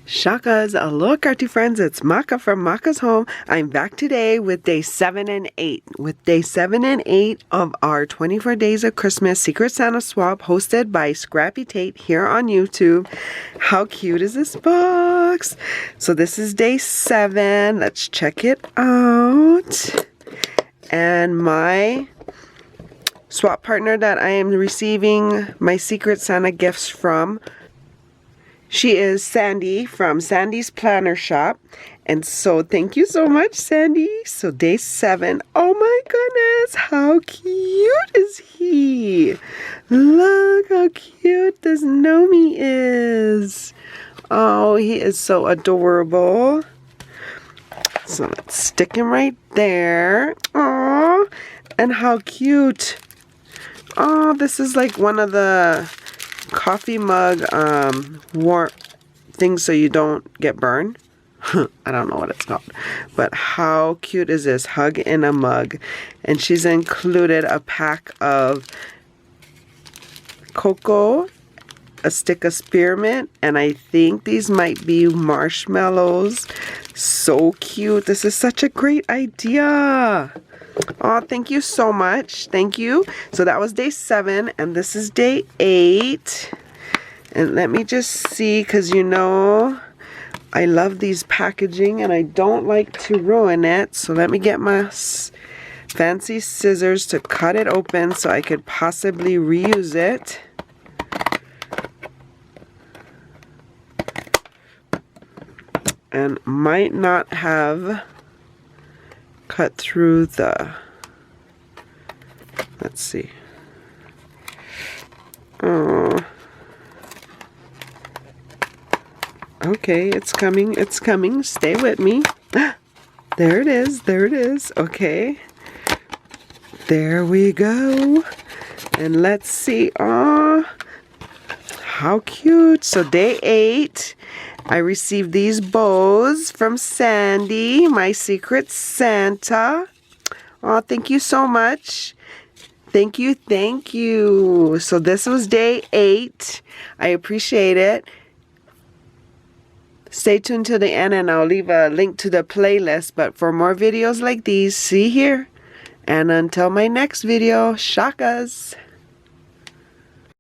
Shakas, aloha crafty friends, it's Maka from Makaz Home. I'm back today with day 7 and 8. With day 7 and 8 of our 24 Days of Christmas Secret Santa Swap hosted by Scrappy Tate here on YouTube. How cute is this box? So this is day 7. Let's check it out. And my swap partner that I am receiving my Secret Santa gifts from, she is Sandy from Sandy's Planner Shop. And so thank you so much, Sandy. So day 7. Oh my goodness, how cute is he? Look how cute this Nomi is. Oh, he is so adorable. So let's stick him right there. Oh, and how cute. Oh, this is like one of the coffee mug warm things so you don't get burned. I don't know what it's called, but how cute is this? Hug in a mug. And she's included a pack of cocoa, a stick of spearmint, and I think these might be marshmallows. So cute. This is such a great idea. Oh, thank you so much. Thank you. So that was day 7, and this is day 8. And let me just see, because you know, I love these packaging, and I don't like to ruin it. So let me get my fancy scissors to cut it open so I could possibly reuse it. And might not have cut through the, let's see. Oh. Okay, it's coming, it's coming. Stay with me. There it is, there it is. Okay. There we go. And let's see. Oh, how cute. So day 8. I received these bows from Sandy, my Secret Santa. Oh, thank you so much. Thank you, thank you. So this was day 8. I appreciate it. Stay tuned to the end and I'll leave a link to the playlist. But for more videos like these, see here. And until my next video, shakas.